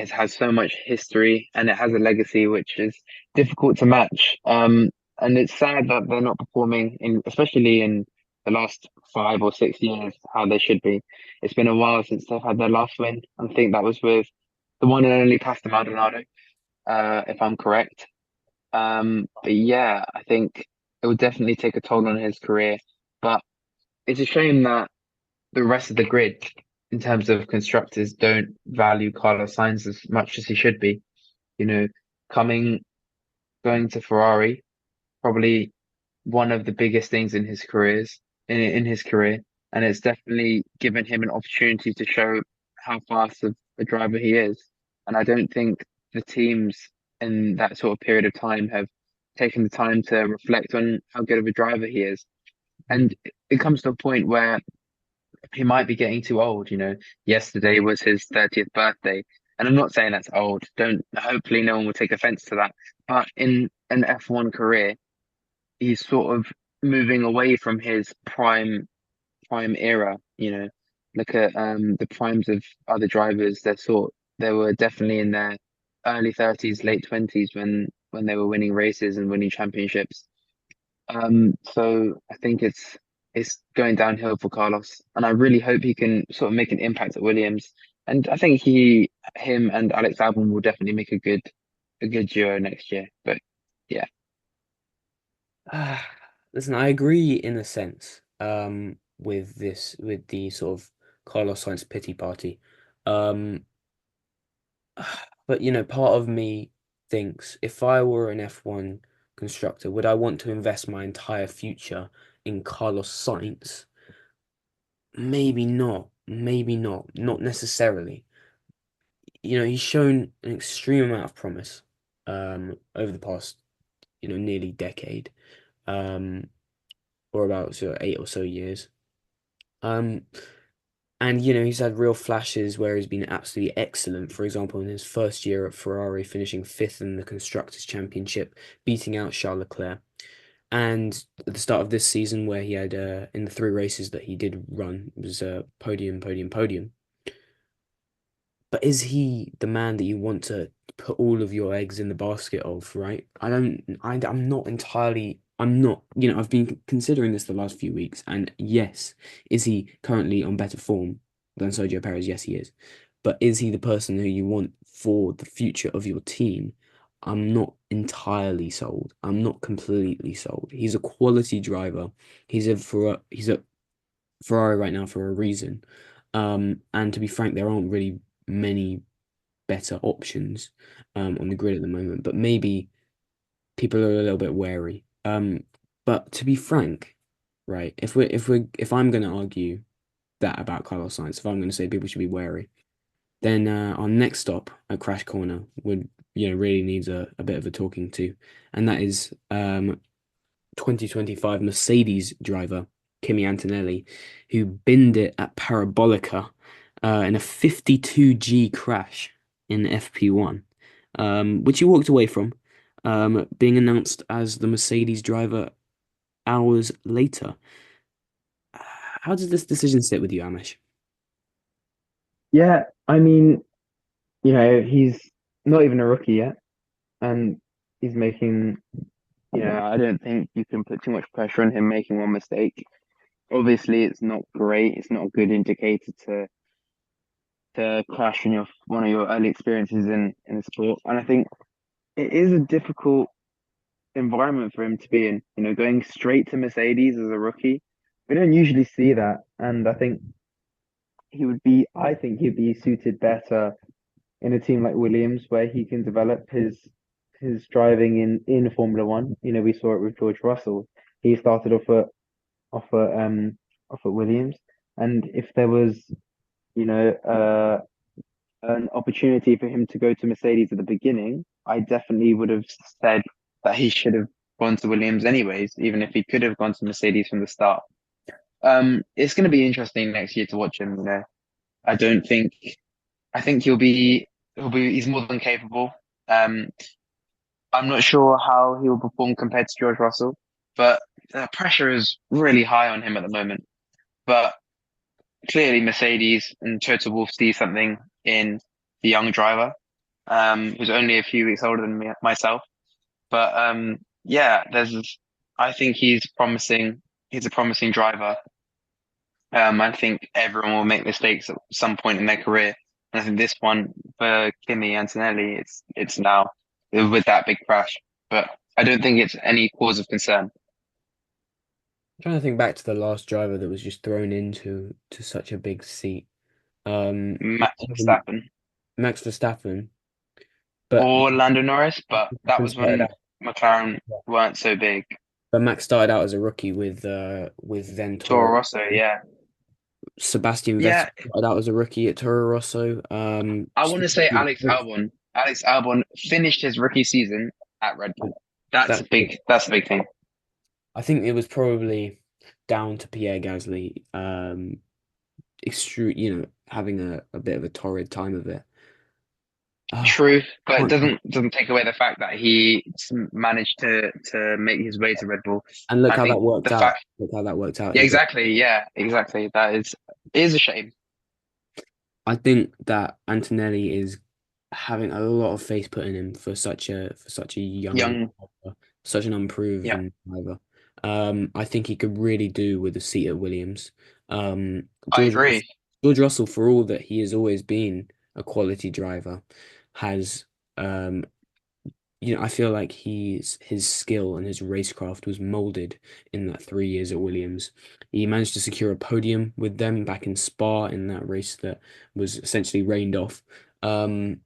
it has so much history and it has a legacy which is difficult to match. And it's sad that they're not performing especially in the last 5 or 6 years, how they should be. It's been a while since they've had their last win. I think that was with the one and only Pastor Maldonado, if I'm correct. But yeah, I think it would definitely take a toll on his career. But it's a shame that the rest of the grid, in terms of constructors, don't value Carlos Sainz as much as he should be. You know, coming going to Ferrari, probably one of the biggest things in his career, and it's definitely given him an opportunity to show how fast of a driver he is. And I don't think the teams in that sort of period of time have taken the time to reflect on how good of a driver he is. And it comes to a point where he might be getting too old. Yesterday was his 30th birthday. And I'm not saying that's old. Hopefully no one will take offense to that. But in an F1 career, he's sort of moving away from his prime era. Look at the primes of other drivers. They were definitely in their early 30s, late 20s when they were winning races and winning championships. So I think it's going downhill for Carlos, and I really hope he can sort of make an impact at Williams. And I think him and Alex Albon will definitely make a good duo next year. But yeah. Ah, listen, I agree in a sense, with the sort of Carlos Sainz pity party. Um, but part of me thinks if I were an F1 constructor, would I want to invest my entire future in Carlos Sainz? Maybe not. Maybe not. Not necessarily. He's shown an extreme amount of promise over the past, nearly decade. Um, or about sort of 8 or so years. Um, and he's had real flashes where he's been absolutely excellent. For example, in his first year at Ferrari, finishing fifth in the Constructors' Championship, beating out Charles Leclerc. And at the start of this season, where he had in the three races that he did run, it was podium, podium, podium. But is he the man that you want to put all of your eggs in the basket of, right? I'm not entirely, I'm not, I've been considering this the last few weeks, and yes, is he currently on better form than Sergio Perez? Yes, he is. But is he the person who you want for the future of your team? I'm not entirely sold. I'm not completely sold. He's a quality driver. He's a Ferrari right now for a reason. And to be frank, there aren't really many better options on the grid at the moment, but maybe people are a little bit wary. But to be frank, right, if I'm going to argue that about Carlos Sainz, if I'm going to say people should be wary, then our next stop at Crash Corner would really needs a bit of a talking to, and that is 2025 Mercedes driver Kimi Antonelli, who binned it at Parabolica in a 52G crash in FP1, which he walked away from, being announced as the Mercedes driver hours later. How does this decision sit with you, Amish? Yeah, I mean, he's not even a rookie yet, and he's making, I don't think you can put too much pressure on him making one mistake. Obviously, it's not great. It's not a good indicator to crash in one of your early experiences in the sport. And I think it is a difficult environment for him to be in. Going straight to Mercedes as a rookie, we don't usually see that. And I think he'd be suited better in a team like Williams, where he can develop his driving in Formula One. We saw it with George Russell. He started off at Williams, and if there was, you know, an opportunity for him to go to Mercedes at the beginning, I definitely would have said that he should have gone to Williams anyways, even if he could have gone to Mercedes from the start. It's going to be interesting next year to watch him. I don't think I think he's more than capable. Um, I'm not sure how he'll perform compared to George Russell, but the pressure is really high on him at the moment. But clearly, Mercedes and Toto Wolff see something in the young driver, who's only a few weeks older than myself. But yeah, I think he's promising. He's a promising driver. I think everyone will make mistakes at some point in their career. And I think this one for Kimi Antonelli, it's now with that big crash. But I don't think it's any cause of concern. I'm trying to think back to the last driver that was just thrown into such a big seat. It Max might have been Verstappen Max Verstappen, but or Lando Norris, but that Verstappen was started when out. McLaren weren't so big. But Max started out as a rookie with then Toro Toro. Rosso, yeah. Sebastian Vettel Yeah, started out as a rookie at Toro Rosso. I want to say Alex Albon. Alex Albon finished his rookie season at Red Bull. That That's a big thing. I think it was probably down to Pierre Gasly, having a bit of a torrid time of it. Ah, True, but it can't- doesn't take away the fact that managed to make his way to Red Bull. and look I how that think worked the out. fact, Look how that worked out. yeah, He got. exactly, yeah, exactly. It is a shame. I think that Antonelli is having a lot of faith put in him for such a young, Young, driver, such an yeah, unproven driver. I think he could really do with a seat at Williams. Um, I George agree. George Russell, for all that he has always been a quality driver, has um, I feel like his skill and his racecraft was molded in that 3 years at Williams. He managed to secure a podium with them back in Spa in that race that was essentially rained off. Um, And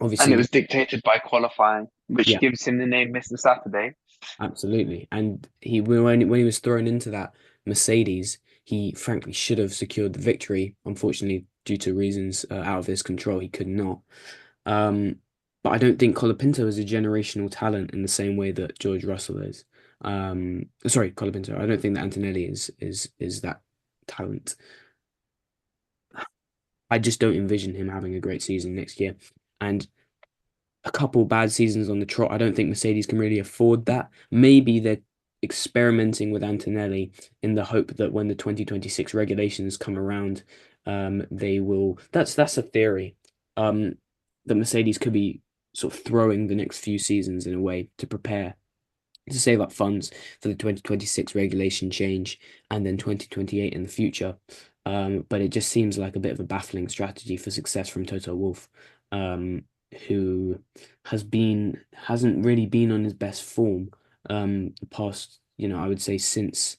Obviously, it was dictated by qualifying, which yeah, gives him the name Mr. Saturday. absolutely. And when he was thrown into that Mercedes, he frankly should have secured the victory. Unfortunately, due to reasons out of his control, he could not. Um, but I don't think Colapinto is a generational talent in the same way that George Russell is. Sorry, Colapinto. I don't think that Antonelli is that talent. I just don't envision him having a great season next year. And a couple bad seasons on the trot, I don't think Mercedes can really afford that. Maybe they're experimenting with Antonelli in the hope that when the 2026 regulations come around, they will. That's a theory. That Mercedes could be sort of throwing the next few seasons in a way to prepare to save up funds for the 2026 regulation change and then 2028 in the future. But it just seems like a bit of a baffling strategy for success from Toto Wolff, who hasn't really been on his best form the past, I would say since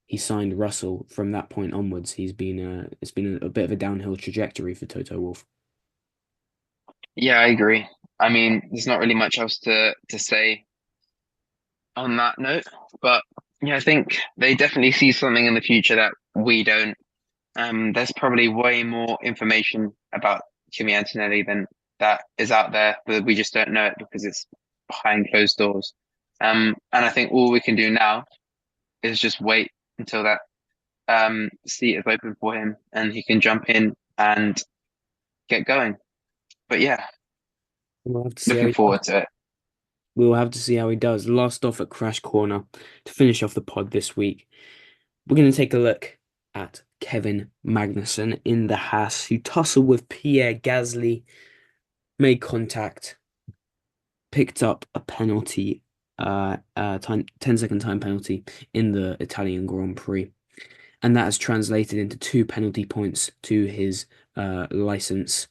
he signed Russell. From that point onwards, it's been a bit of a downhill trajectory for Toto Wolff. Yeah, I agree. I mean, there's not really much else to say on that note, but yeah, I think they definitely see something in the future that we don't. There's probably way more information about Kimi Antonelli than that is out there, but we just don't know it because it's behind closed doors. And I think all we can do now is just wait until that seat is open for him and he can jump in and get going. But yeah, We'll have to see how looking he does. forward to it. We will have to see how he does. Last off at Crash Corner to finish off the pod this week. We're going to take a look at Kevin Magnussen in the Haas, who tussled with Pierre Gasly, made contact, picked up a penalty, 10-second time penalty in the Italian Grand Prix. And that has translated into 2 penalty points to his license,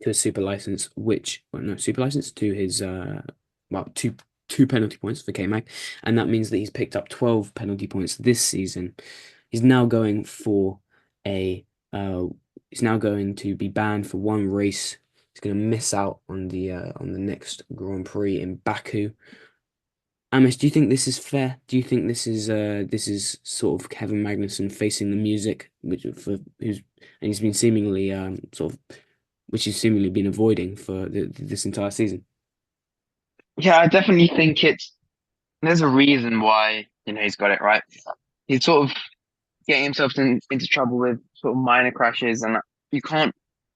to his super license, super license to his, well, two penalty points for K-Mag. And that means that he's picked up 12 penalty points this season. He's now going for a he's now going to be banned for one race. He's going to miss out on the next Grand Prix in Baku. Amish, do you think this is fair? Do you think this is sort of Kevin Magnussen facing the music, and he's been seemingly sort of which he's seemingly been avoiding for this entire season? Yeah, I definitely think there's a reason why, he's got it right. He's sort of getting himself into trouble with sort of minor crashes, and you can't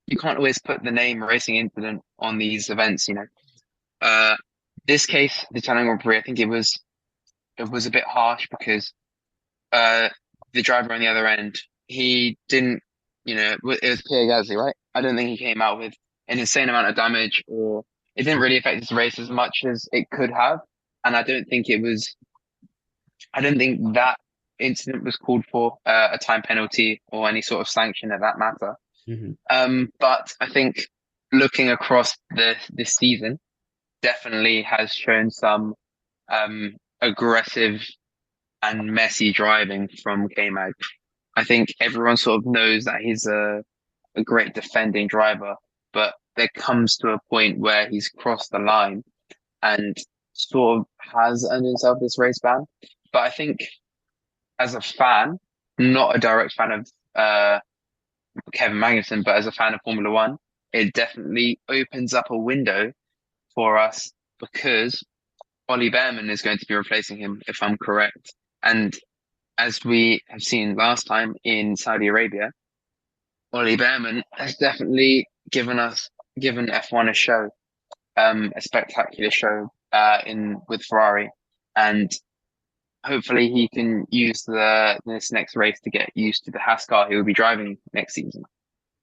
you can't always put the name racing incident on these events. Uh, this case, the Italian Grand Prix, I think it was a bit harsh because uh the driver on the other end, he didn't, it was Pierre Gasly, right? I don't think he came out with an insane amount of damage, or it didn't really affect his race as much as it could have. And I don't think that incident was called for a time penalty or any sort of sanction at that matter. Hmm. But I think looking across this season definitely has shown some aggressive and messy driving from K-Mag. I think everyone sort of knows that he's a great defending driver, but there comes to a point where he's crossed the line and sort of has earned himself this race ban. But I think as a fan, not a direct fan of Kevin Magnussen, but as a fan of Formula One, it definitely opens up a window for us because Ollie Behrman is going to be replacing him, if I'm correct. And as we have seen last time in Saudi Arabia, Ollie Behrman has definitely given F1 a show, a spectacular show, in with Ferrari, and hopefully he can use this next race to get used to the Haas car he will be driving next season.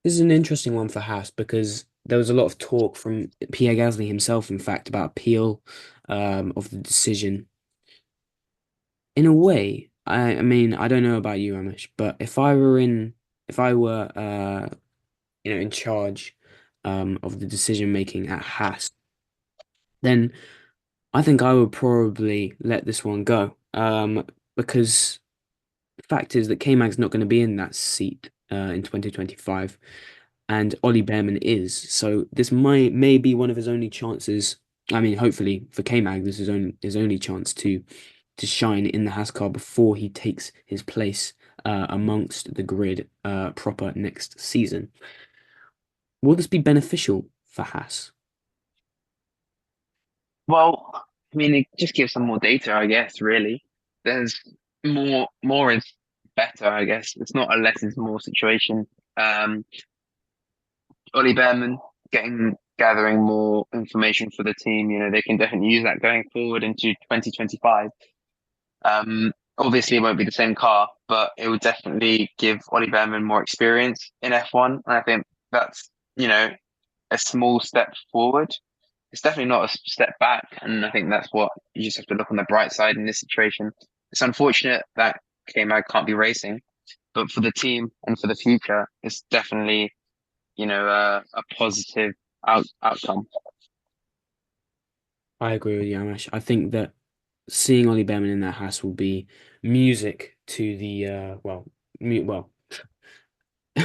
This is an interesting one for Haas because there was a lot of talk from Pierre Gasly himself, in fact, about appeal of the decision. In a way, I mean, I don't know about you, Amish, but if I were, in charge, of the decision making at Haas, then I think I would probably let this one go. Because the fact is that K-Mag's not going to be in that seat in 2025, and Ollie Behrman is. So this may be one of his only chances. I mean, hopefully for K-Mag, this is his only chance to shine in the Haas car before he takes his place amongst the grid proper next season. Will this be beneficial for Haas? Well, I mean, it just gives some more data, I guess, really. There's more is better, I guess. It's not a less is more situation. Um, Ollie Behrman gathering more information for the team, they can definitely use that going forward into 2025. Obviously, it won't be the same car, but it will definitely give Ollie Behrman more experience in F1. And I think that's, a small step forward. It's definitely not a step back. And I think that's what you just have to look on the bright side in this situation. It's unfortunate that K-Mag can't be racing, but for the team and for the future, it's definitely, a positive outcome. I agree with you, Amash. I think that seeing Ollie Behrman in that Haas will be music to the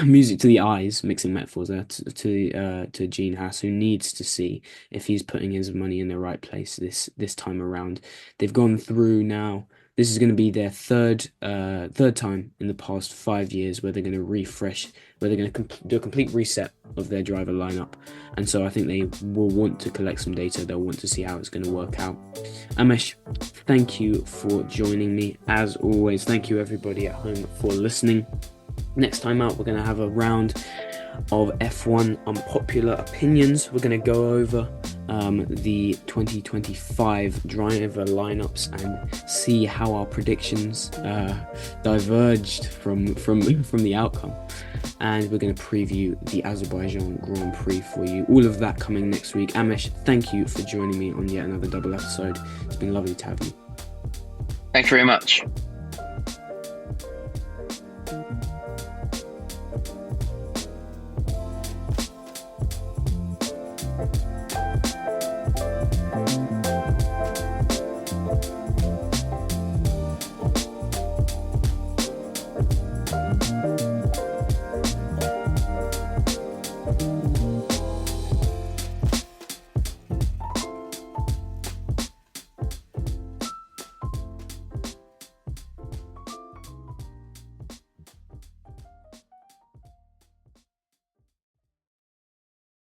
music to the eyes, mixing metaphors there, to Gene Haas, who needs to see if he's putting his money in the right place this time around. They've gone through now. This is going to be their third time in the past 5 years where they're going to refresh, where they're going to do a complete reset of their driver lineup, and so I think they will want to collect some data. They'll want to see how it's going to work out. Amesh, thank you for joining me as always. Thank you everybody at home for listening. Next time out, we're going to have a round of F1 unpopular opinions. We're going to go over the 2025 driver lineups and see how our predictions diverged from the outcome. And we're going to preview the Azerbaijan Grand Prix for you. All of that coming next week. Amesh, thank you for joining me on yet another double episode. It's been lovely to have you. Thanks very much.